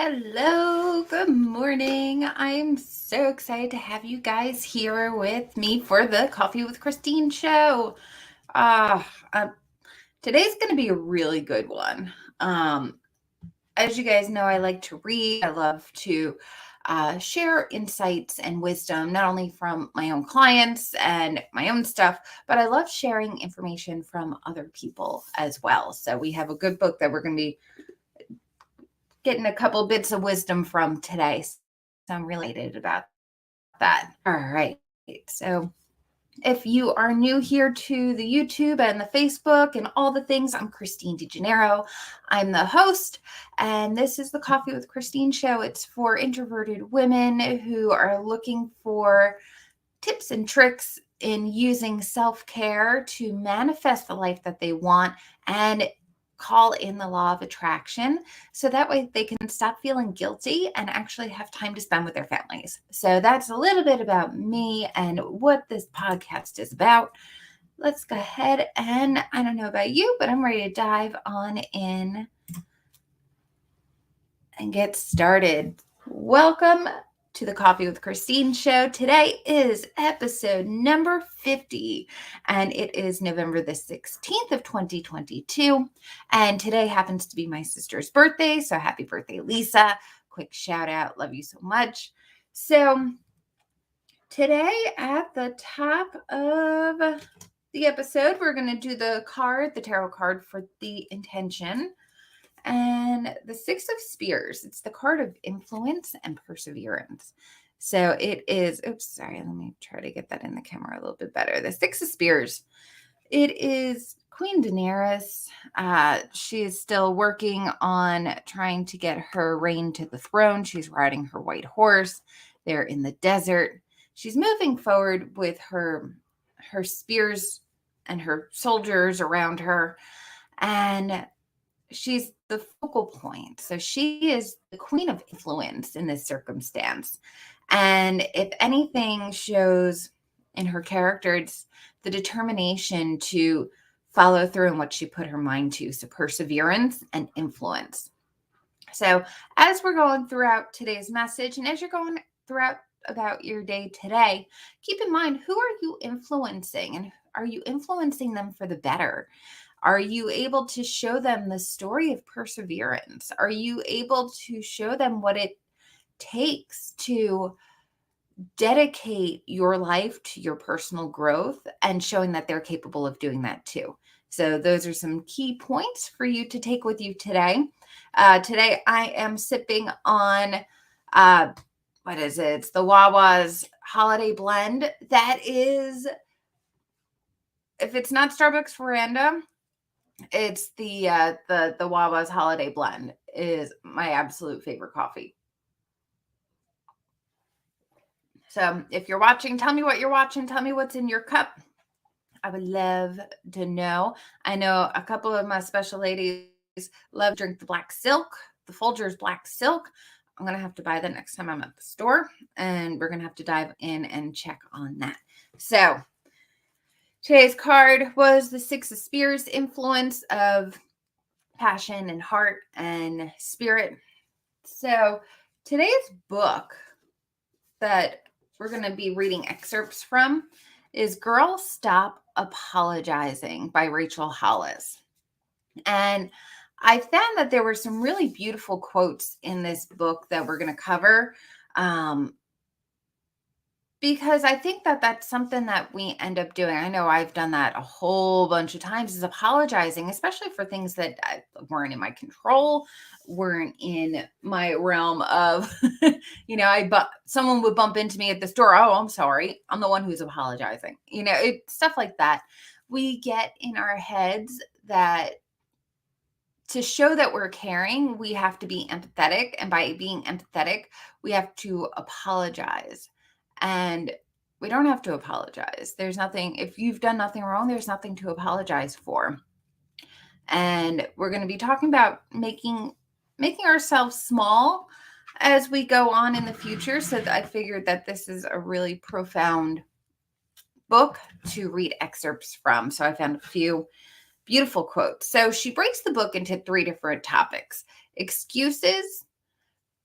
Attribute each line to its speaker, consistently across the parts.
Speaker 1: Hello, good morning. I'm so excited to have you guys here with me for the Coffee with Christine show. Uh, uh, Today's going to be a really good one. As you guys know, I like to read. I love to share insights and wisdom, not only from my own clients and my own stuff, but I love sharing information from other people as well. So we have a good book that we're going to be getting a couple bits of wisdom from today. So I'm really excited about that. All right. So if you are new here to the YouTube and the Facebook and all the things, I'm Christine DeGennaro. I'm the host, and this is the Coffee with Christine show. It's for introverted women who are looking for tips and tricks in using self-care to manifest the life that they want and call in the law of attraction so that way they can stop feeling guilty and actually have time to spend with their families. So that's a little bit about me and what this podcast is about. Let's go ahead and I don't know about you, but I'm ready to dive on in and get started. Welcome to the Coffee with Christine show. Today is episode number 50, and it is November the 16th of 2022. And today happens to be my sister's birthday, so happy birthday, Lisa. Quick shout out. Love you so much. So today at the top of the episode, we're going to do the tarot card for the intention. And the Six of Spears, it's the card of influence and perseverance. So it is, let me try to get that in the camera a little bit better. The Six of Spears, it is Queen Daenerys. She is still working on trying to get her reign to the throne. She's riding her white horse. They're in the desert. She's moving forward with her spears and her soldiers around her. And she's the focal point. So she is the queen of influence in this circumstance. And if anything shows in her character, it's the determination to follow through in what she put her mind to. So perseverance and influence. So as we're going throughout today's message, and as you're going throughout about your day today, keep in mind, who are you influencing, and are you influencing them for the better? Are you able to show them the story of perseverance? Are you able to show them what it takes to dedicate your life to your personal growth and showing that they're capable of doing that too? So those are some key points for you to take with you today. Today I am sipping on, what is it? It's the Wawa's Holiday Blend. That is, if it's not Starbucks Veranda, it's the Wawa's Holiday Blend is my absolute favorite coffee. So if you're watching, tell me what you're watching. Tell me what's in your cup. I would love to know. I know a couple of my special ladies love to drink the black silk, the Folgers black silk. I'm going to have to buy that next time I'm at the store, and we're going to have to dive in and check on that. So today's card was the Six of Spears, influence of passion and heart and spirit. So today's book that we're going to be reading excerpts from is Girl Stop Apologizing by Rachel Hollis. And I found that there were some really beautiful quotes in this book that we're going to cover. Because I think that that's something that we end up doing. I know I've done that a whole bunch of times, is apologizing, especially for things that weren't in my control, weren't in my realm of, someone would bump into me at the store. Oh, I'm sorry. I'm the one who's apologizing. Stuff like that. We get in our heads that to show that we're caring, we have to be empathetic. And by being empathetic, we have to apologize. And we don't have to apologize. There's nothing, if you've done nothing wrong, there's nothing to apologize for. And we're going to be talking about making ourselves small as we go on in the future. So I figured that this is a really profound book to read excerpts from. So I found a few beautiful quotes. So she breaks the book into 3 different topics: excuses,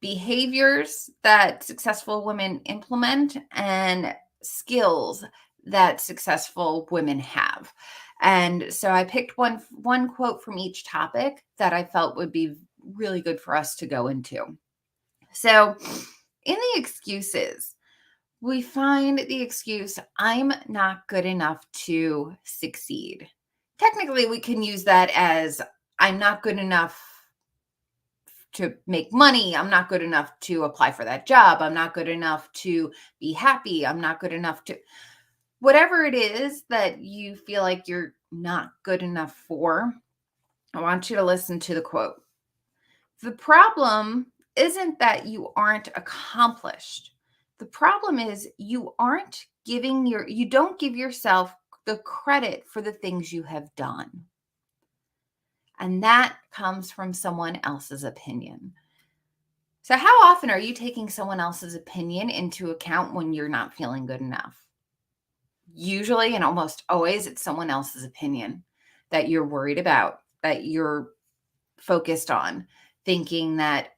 Speaker 1: behaviors that successful women implement and skills that successful women have. And so I picked one quote from each topic that I felt would be really good for us to go into. So, in the excuses, we find the excuse, I'm not good enough to succeed. Technically, we can use that as I'm not good enough to make money. I'm not good enough to apply for that job. I'm not good enough to be happy. I'm not good enough to whatever it is that you feel like you're not good enough for. I want you to listen to the quote. The problem isn't that you aren't accomplished. The problem is you don't give yourself the credit for the things you have done. And that comes from someone else's opinion. So, how often are you taking someone else's opinion into account when you're not feeling good enough? Usually and almost always, it's someone else's opinion that you're worried about, that you're focused on, thinking that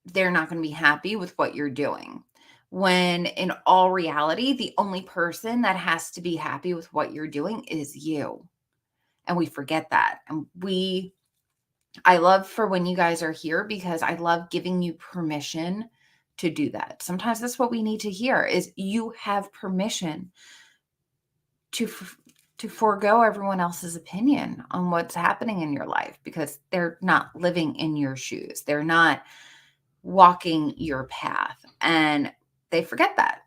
Speaker 1: they're not going to be happy with what you're doing. When in all reality, the only person that has to be happy with what you're doing is you. And we forget that. I love for when you guys are here because I love giving you permission to do that. Sometimes that's what we need to hear is you have permission to to forego everyone else's opinion on what's happening in your life because they're not living in your shoes. They're not walking your path and they forget that.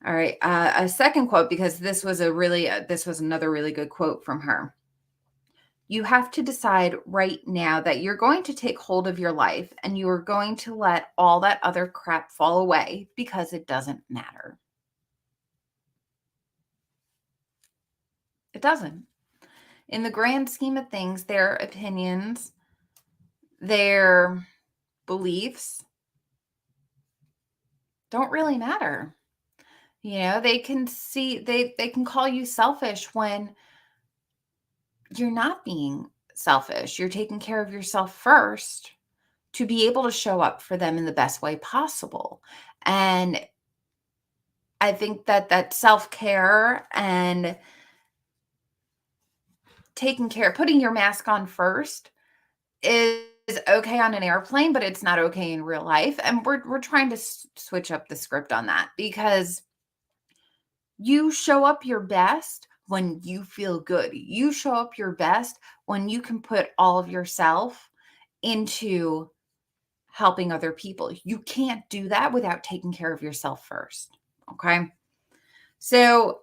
Speaker 1: All right, a second quote because this was another really good quote from her. You have to decide right now that you're going to take hold of your life and you are going to let all that other crap fall away because it doesn't matter. It doesn't. In the grand scheme of things, their opinions, their beliefs don't really matter. They can they can call you selfish when you're not being selfish. You're taking care of yourself first to be able to show up for them in the best way possible. And I think that self-care and putting your mask on first is okay on an airplane, but it's not okay in real life. And we're trying to switch up the script on that because you show up your best when you feel good. You show up your best when you can put all of yourself into helping other people. You can't do that without taking care of yourself first. Okay. So,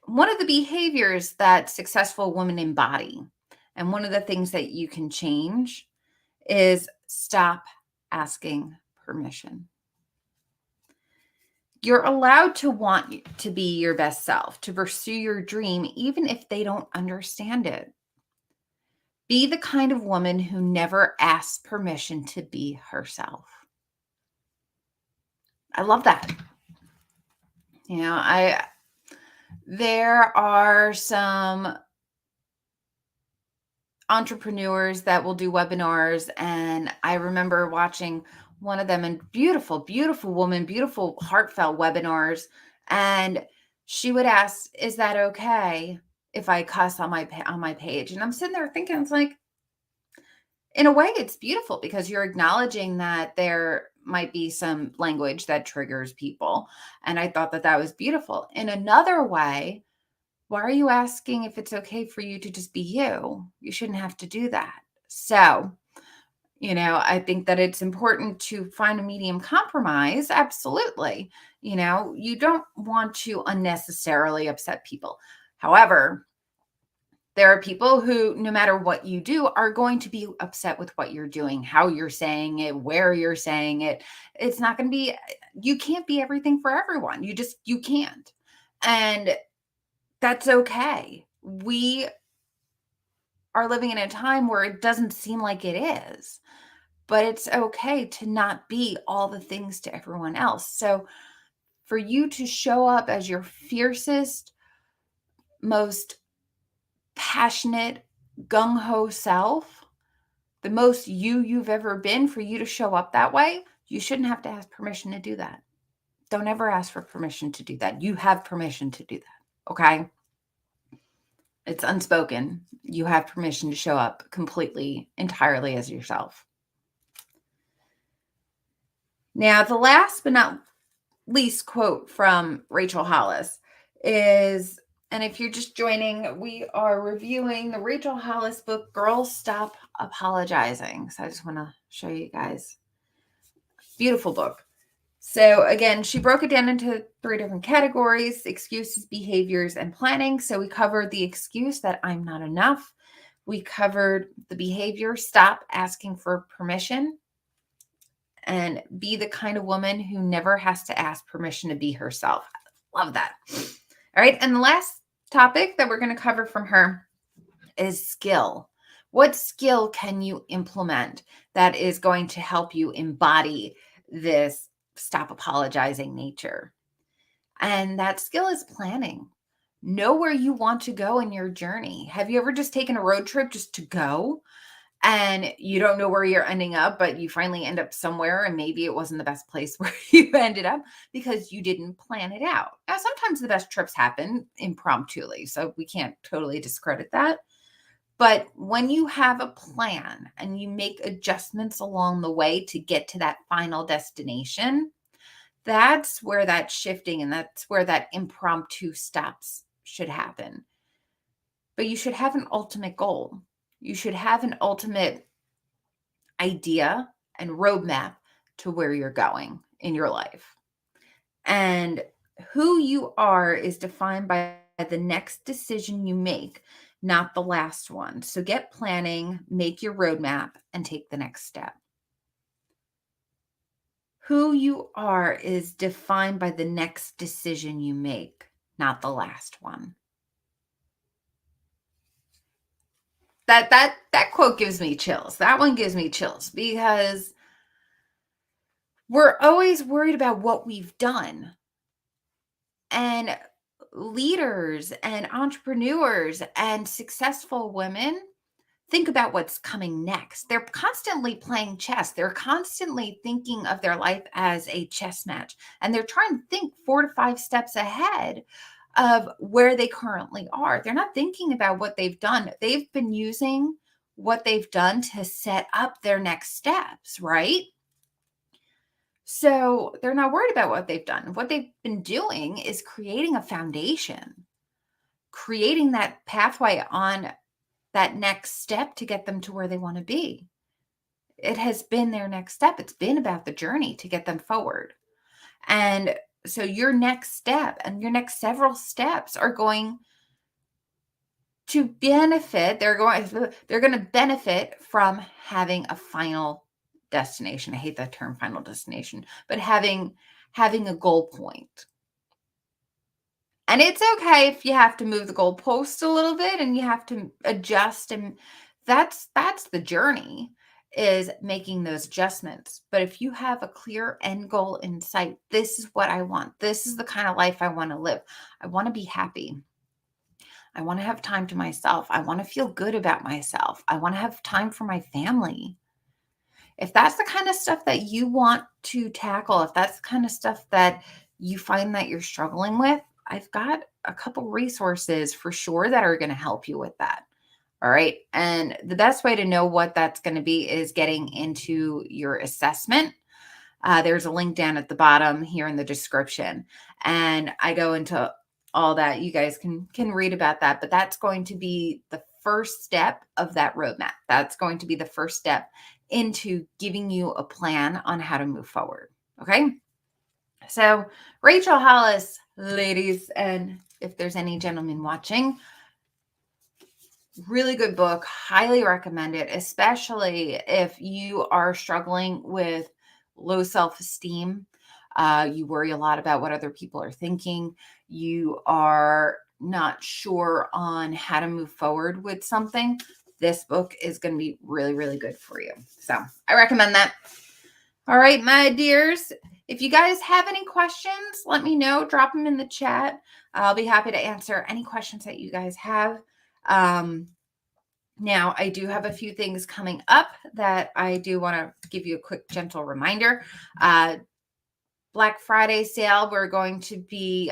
Speaker 1: one of the behaviors that successful women embody, and one of the things that you can change is stop asking permission. You're allowed to want to be your best self, to pursue your dream, even if they don't understand it. Be the kind of woman who never asks permission to be herself. I love that. There are some entrepreneurs that will do webinars, and I remember watching one of them, and beautiful, beautiful woman, beautiful, heartfelt webinars. And she would ask, "Is that okay if I cuss on my page?" And I'm sitting there thinking, it's like, in a way, it's beautiful because you're acknowledging that there might be some language that triggers people. And I thought that was beautiful. In another way, why are you asking if it's okay for you to just be you? You shouldn't have to do that. So, I think that it's important to find a medium compromise. Absolutely. You don't want to unnecessarily upset people. However, there are people who, no matter what you do, are going to be upset with what you're doing, how you're saying it, where you're saying it. It's not going to be, you can't be everything for everyone. You can't. And that's okay. We are living in a time where it doesn't seem like it is, but it's okay to not be all the things to everyone else. So for you to show up as your fiercest, most passionate, gung ho self, the most you've ever been, for you to show up that way, you shouldn't have to ask permission to do that. Don't ever ask for permission to do that. You have permission to do that. Okay. It's unspoken. You have permission to show up completely, entirely as yourself. Now, the last but not least quote from Rachel Hollis is, and if you're just joining, we are reviewing the Rachel Hollis book, Girls Stop Apologizing. So I just want to show you guys. Beautiful book. So again, she broke it down into 3 different categories: excuses, behaviors, and planning. So we covered the excuse that I'm not enough. We covered the behavior, stop asking for permission, and be the kind of woman who never has to ask permission to be herself. Love that. All right. And the last topic that we're going to cover from her is skill. What skill can you implement that is going to help you embody this stop apologizing nature? And that skill is planning. Know where you want to go in your journey. Have you ever just taken a road trip just to go, and you don't know where you're ending up, but you finally end up somewhere, and maybe it wasn't the best place where you ended up because you didn't plan it out? Now, sometimes the best trips happen impromptuly, so we can't totally discredit that. But when you have a plan and you make adjustments along the way to get to that final destination, that's where that shifting and that's where that impromptu stops should happen. But you should have an ultimate goal. You should have an ultimate idea and roadmap to where you're going in your life. And who you are is defined by the next decision you make, not the last one. So get planning, make your roadmap, and take the next step. Who you are is defined by the next decision you make, not the last one. That quote gives me chills. That one gives me chills because we're always worried about what we've done. And leaders and entrepreneurs and successful women think about what's coming next. They're constantly playing chess. They're constantly thinking of their life as a chess match. And they're trying to think 4 to 5 steps ahead of where they currently are. They're not thinking about what they've done. They've been using what they've done to set up their next steps, right? So they're not worried about what they've done. What they've been doing is creating a foundation, creating that pathway on that next step to get them to where they want to be. It has been their next step. It's been about the journey to get them forward. And so your next step and your next several steps are going to benefit. They're going to benefit from having a final destination. I hate that term, final destination, but having a goal point. And it's okay if you have to move the goalpost a little bit and you have to adjust, and that's the journey, is making those adjustments. But if you have a clear end goal in sight, this is what I want. This is the kind of life I want to live. I want to be happy. I want to have time to myself. I want to feel good about myself. I want to have time for my family. If that's the kind of stuff that you want to tackle, if that's the kind of stuff that you find that you're struggling with, I've got a couple resources for sure that are going to help you with that. All right. And the best way to know what that's going to be is getting into your assessment. There's a link down at the bottom here in the description. And I go into all that. You guys can read about that. But that's going to be the first step of that roadmap. That's going to be the first step into giving you a plan on how to move forward. Okay. So Rachel Hollis, ladies, and if there's any gentlemen watching, really good book. Highly recommend it, especially if you are struggling with low self-esteem. You worry a lot about what other people are thinking. You are not sure on how to move forward with something. This book is going to be really, really good for you. So I recommend that. All right, my dears. If you guys have any questions, let me know. Drop them in the chat. I'll be happy to answer any questions that you guys have. Now, I do have a few things coming up that I do want to give you a quick, gentle reminder. Black Friday sale, we're going to be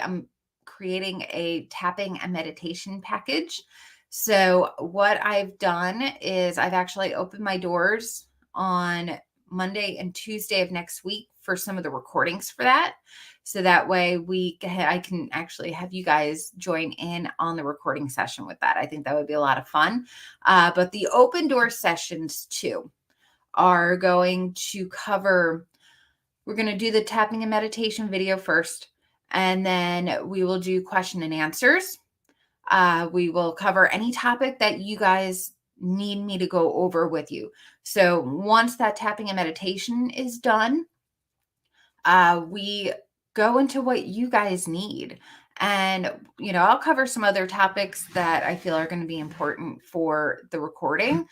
Speaker 1: creating a tapping and meditation package. So what I've done is I've actually opened my doors on Monday and Tuesday of next week for some of the recordings for that. So that way I can actually have you guys join in on the recording session with that. I think that would be a lot of fun. But the open door sessions too are going to cover, we're going to do the tapping and meditation video first, and then we will do question and answers. We will cover any topic that you guys need me to go over with you. So once that tapping and meditation is done, we go into what you guys need. And, I'll cover some other topics that I feel are going to be important for the recording,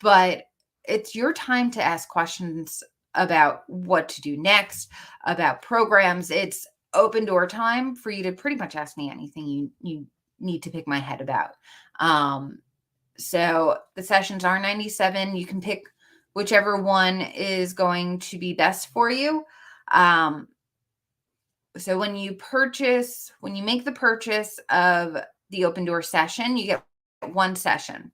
Speaker 1: but it's your time to ask questions about what to do next, about programs. It's open door time for you to pretty much ask me anything you need to pick my head about. So the sessions are 97. You can pick whichever one is going to be best for you. So when you make the purchase of the open door session, you get one session.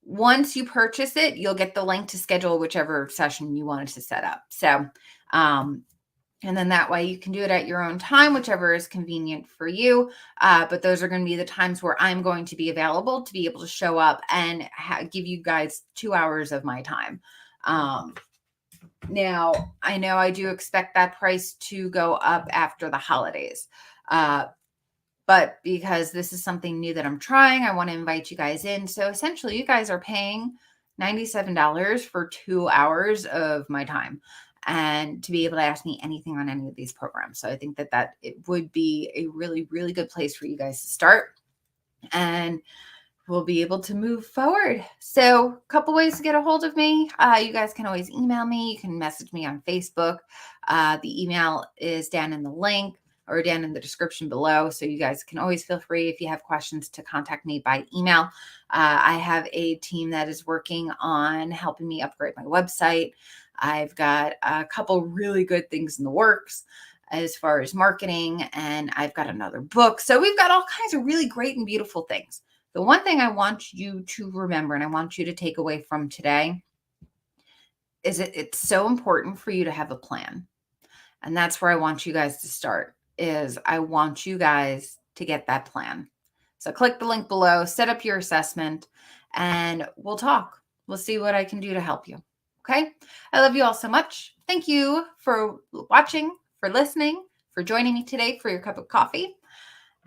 Speaker 1: Once you purchase it, you'll get the link to schedule whichever session you wanted to set up. So, and then that way you can do it at your own time, whichever is convenient for you. But those are going to be the times where I'm going to be available to be able to show up and give you guys 2 hours of my time. Now, I know I do expect that price to go up after the holidays. But because this is something new that I'm trying, I want to invite you guys in. So essentially, you guys are paying $97 for 2 hours of my time and to be able to ask me anything on any of these programs. So I think that it would be a really, really good place for you guys to start. And we'll be able to move forward. So a couple ways to get a hold of me. You guys can always email me. You can message me on Facebook. The email is down in the link or down in the description below. So you guys can always feel free, if you have questions, to contact me by email. I have a team that is working on helping me upgrade my website. I've got a couple really good things in the works as far as marketing, and I've got another book. So we've got all kinds of really great and beautiful things. The one thing I want you to remember, and I want you to take away from today, is it's so important for you to have a plan. And that's where I want you guys to start, is I want you guys to get that plan. So click the link below, set up your assessment, and we'll talk. We'll see what I can do to help you. Okay? I love you all so much. Thank you for watching, for listening, for joining me today for your cup of coffee.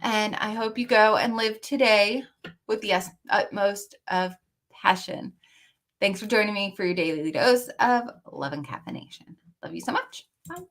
Speaker 1: And I hope you go and live today with the utmost of passion. Thanks for joining me for your daily dose of love and caffeination. Love you so much. Bye.